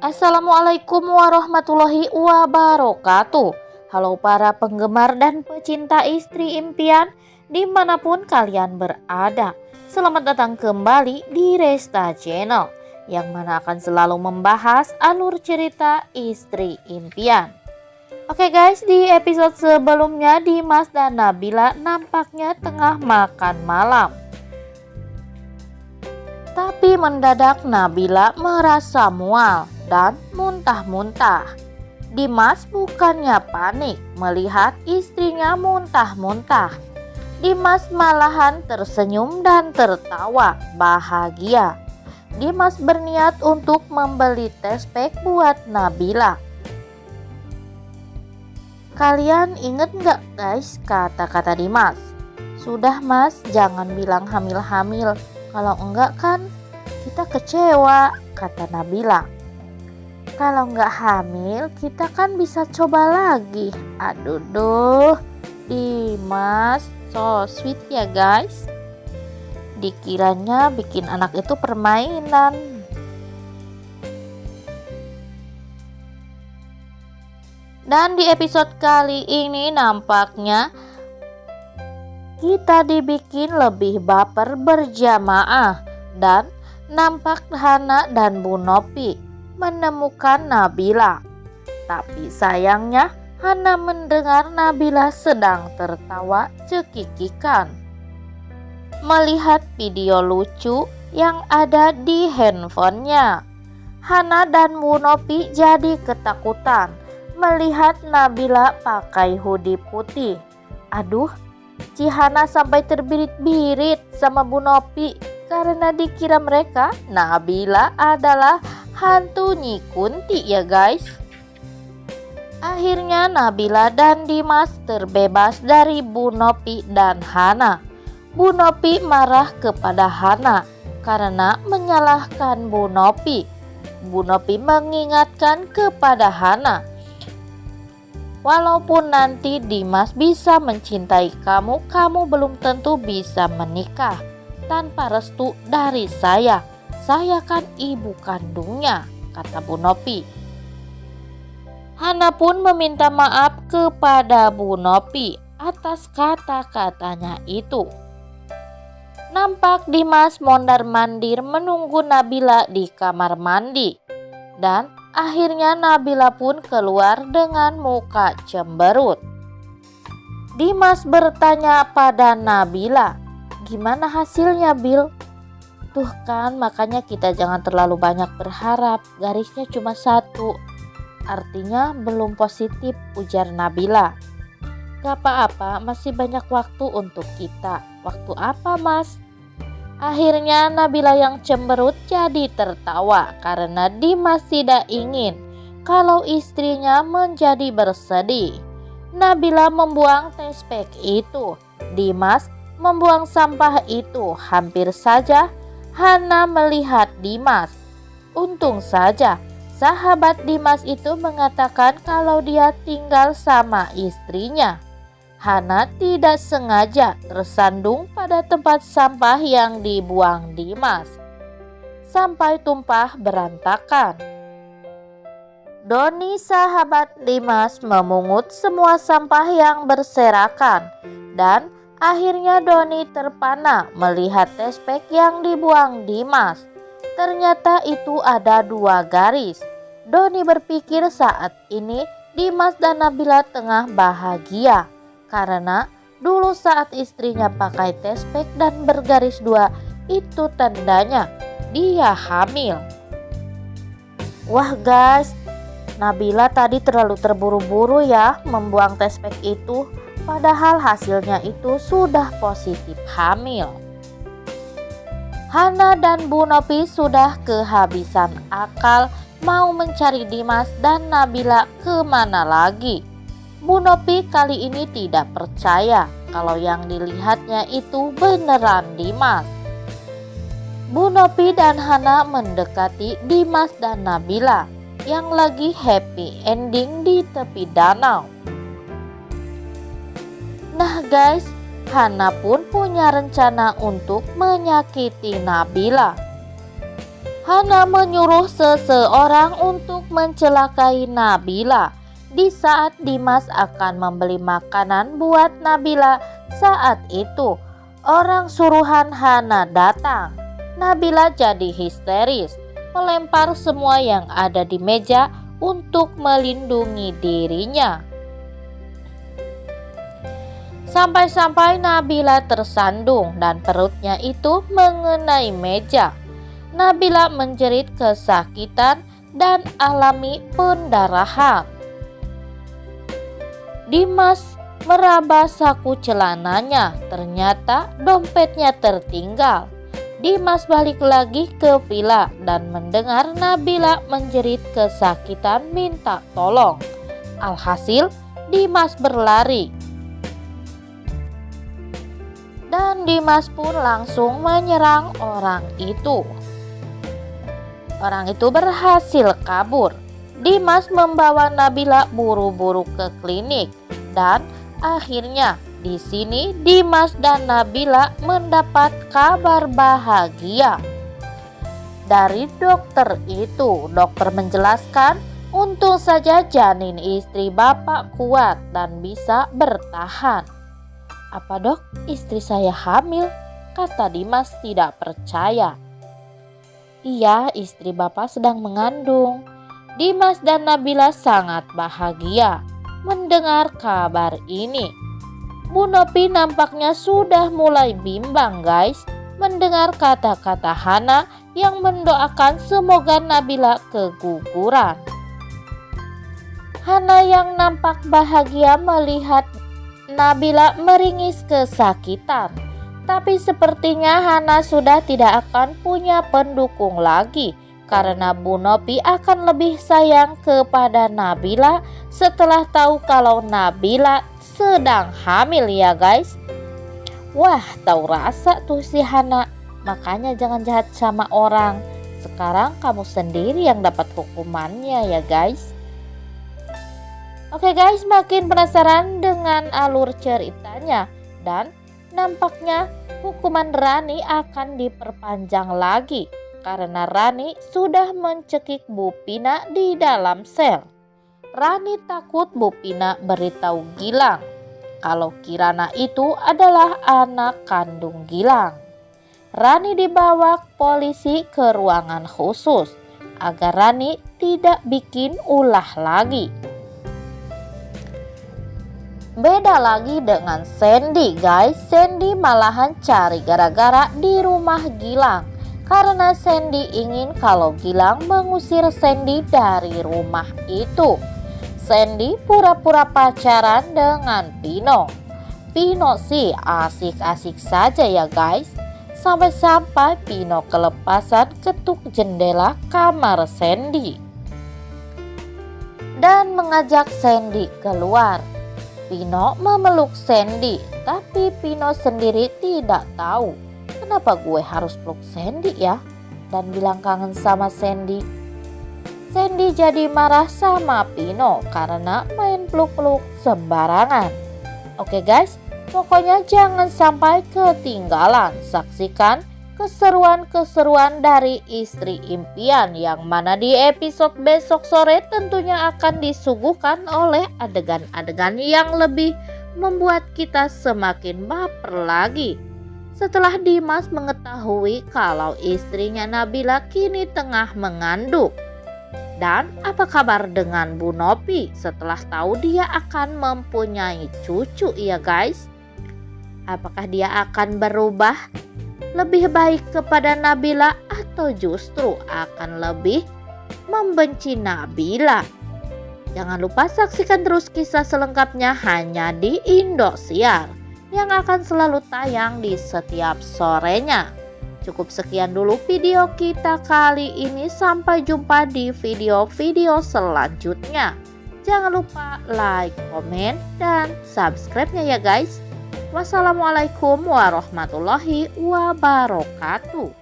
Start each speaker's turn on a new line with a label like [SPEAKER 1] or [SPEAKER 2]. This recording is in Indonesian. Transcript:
[SPEAKER 1] Assalamualaikum warahmatullahi wabarakatuh. Halo para penggemar dan pecinta istri impian dimanapun kalian berada. Selamat datang kembali di Resta Channel, yang mana akan selalu membahas alur cerita istri impian. Oke guys, di episode sebelumnya Dimas dan Nabila nampaknya tengah makan malam. Tapi mendadak Nabila merasa mual dan muntah-muntah. Dimas bukannya panik melihat istrinya muntah-muntah. Dimas malahan tersenyum dan tertawa bahagia. Dimas berniat untuk membeli tespek buat Nabila. Kalian inget gak guys kata-kata Dimas? Sudah mas, jangan bilang hamil-hamil. Kalau enggak kan kita kecewa, kata Nabila. Kalau enggak hamil kita kan bisa coba lagi. Aduh, Dimas so sweet ya guys. Dikiranya bikin anak itu permainan. Dan di episode kali ini nampaknya kita dibikin lebih baper berjamaah dan nampak Hana dan Bu Nopi menemukan Nabila. Tapi sayangnya Hana mendengar Nabila sedang tertawa cekikikan melihat video lucu yang ada di handphonenya. Hana dan Bu Nopi jadi ketakutan melihat Nabila pakai hoodie putih. Aduh, Cihana sampai terbirit-birit sama Bu Nopi karena dikira mereka Nabila adalah hantu Nyi Kunti ya guys. Akhirnya Nabila dan Dimas terbebas dari Bu Nopi dan Hana. Bu Nopi marah kepada Hana karena menyalahkan Bu Nopi. Bu Nopi mengingatkan kepada Hana, walaupun nanti Dimas bisa mencintai kamu, kamu belum tentu bisa menikah tanpa restu dari saya. Saya kan ibu kandungnya, kata Bu Nopi. Hana pun meminta maaf kepada Bu Nopi atas kata-katanya itu. Nampak Dimas mondar-mandir menunggu Nabila di kamar mandi. Dan akhirnya Nabila pun keluar dengan muka cemberut. Dimas bertanya pada Nabila, gimana hasilnya Bil? Tuh kan, makanya kita jangan terlalu banyak berharap, garisnya cuma satu. Artinya belum positif, ujar Nabila. Gak apa-apa, masih banyak waktu untuk kita. Waktu apa mas? Akhirnya Nabila yang cemberut jadi tertawa karena Dimas tidak ingin kalau istrinya menjadi bersedih. Nabila membuang tespek itu. Dimas membuang sampah itu. Hampir saja Hana melihat Dimas. Untung saja sahabat Dimas itu mengatakan kalau dia tinggal sama istrinya. Hana tidak sengaja tersandung pada tempat sampah yang dibuang Dimas sampai tumpah berantakan. Doni sahabat Dimas memungut semua sampah yang berserakan dan akhirnya Doni terpana melihat tespek yang dibuang Dimas. Ternyata itu ada 2 garis. Doni berpikir saat ini Dimas dan Nabila tengah bahagia karena dulu saat istrinya pakai tespek dan bergaris 2 itu tandanya dia hamil. Wah guys, Nabila tadi terlalu terburu-buru ya membuang tespek itu, padahal hasilnya itu sudah positif hamil. Hana dan Bu Nopi sudah kehabisan akal mau mencari Dimas dan Nabila kemana lagi. Bu Nopi kali ini tidak percaya kalau yang dilihatnya itu beneran Dimas. Bu Nopi dan Hana mendekati Dimas dan Nabila yang lagi happy ending di tepi danau. Nah guys, Hana pun punya rencana untuk menyakiti Nabila. Hana menyuruh seseorang untuk mencelakai Nabila di saat Dimas akan membeli makanan buat Nabila. Saat itu orang suruhan Hana datang. Nabila jadi histeris, melempar semua yang ada di meja untuk melindungi dirinya. Sampai-sampai Nabila tersandung dan perutnya itu mengenai meja. Nabila menjerit kesakitan dan alami pendarahan. Dimas meraba saku celananya, ternyata dompetnya tertinggal. Dimas balik lagi ke villa dan mendengar Nabila menjerit kesakitan minta tolong. Alhasil Dimas berlari. Dan Dimas pun langsung menyerang orang itu. Orang itu berhasil kabur. Dimas membawa Nabila buru-buru ke klinik dan akhirnya di sini Dimas dan Nabila mendapat kabar bahagia. Dari dokter itu, dokter menjelaskan untung saja janin istri bapak kuat dan bisa bertahan. Apa dok, istri saya hamil? Kata Dimas tidak percaya. Iya, istri bapak sedang mengandung. Dimas dan Nabila sangat bahagia mendengar kabar ini. Bu Nopi nampaknya sudah mulai bimbang guys mendengar kata-kata Hana yang mendoakan semoga Nabila keguguran. Hana yang nampak bahagia melihat Nabila meringis kesakitan. Tapi sepertinya Hana sudah tidak akan punya pendukung lagi karena Bu Nopi akan lebih sayang kepada Nabila setelah tahu kalau Nabila sedang hamil ya guys. Wah, tahu rasa tuh si Hana. Makanya jangan jahat sama orang. Sekarang kamu sendiri yang dapat hukumannya ya guys. Oke guys, makin penasaran dengan alur ceritanya dan nampaknya hukuman Rani akan diperpanjang lagi karena Rani sudah mencekik Bu Pina di dalam sel. Rani takut Bu Pina beritahu Gilang kalau Kirana itu adalah anak kandung Gilang. Rani dibawa polisi ke ruangan khusus agar Rani tidak bikin ulah lagi. Beda lagi dengan Sandy guys. Sandy malahan cari gara-gara di rumah Gilang karena Sandy ingin kalau Gilang mengusir Sandy dari rumah itu. Sandy pura-pura pacaran dengan Pino. Pino sih asik-asik saja ya guys. Sampai-sampai Pino kelepasan ketuk jendela kamar Sandy dan mengajak Sandy keluar. Pino memeluk Sandy, tapi Pino sendiri tidak tahu kenapa gue harus peluk Sandy ya dan bilang kangen sama Sandy. Sandy jadi marah sama Pino karena main peluk-peluk sembarangan. Oke guys, pokoknya jangan sampai ketinggalan. Saksikan keseruan-keseruan dari Istri Impian yang mana di episode besok sore tentunya akan disuguhkan oleh adegan-adegan yang lebih membuat kita semakin baper lagi. Setelah Dimas mengetahui kalau istrinya Nabila kini tengah mengandung. Dan apa kabar dengan Bu Nopi setelah tahu dia akan mempunyai cucu ya guys? Apakah dia akan berubah lebih baik kepada Nabila atau justru akan lebih membenci Nabila? Jangan lupa saksikan terus kisah selengkapnya hanya di Indosiar yang akan selalu tayang di setiap sorenya. Cukup sekian dulu video kita kali ini, sampai jumpa di video-video selanjutnya. Jangan lupa like, komen, dan subscribe-nya ya guys. Wassalamualaikum warahmatullahi wabarakatuh.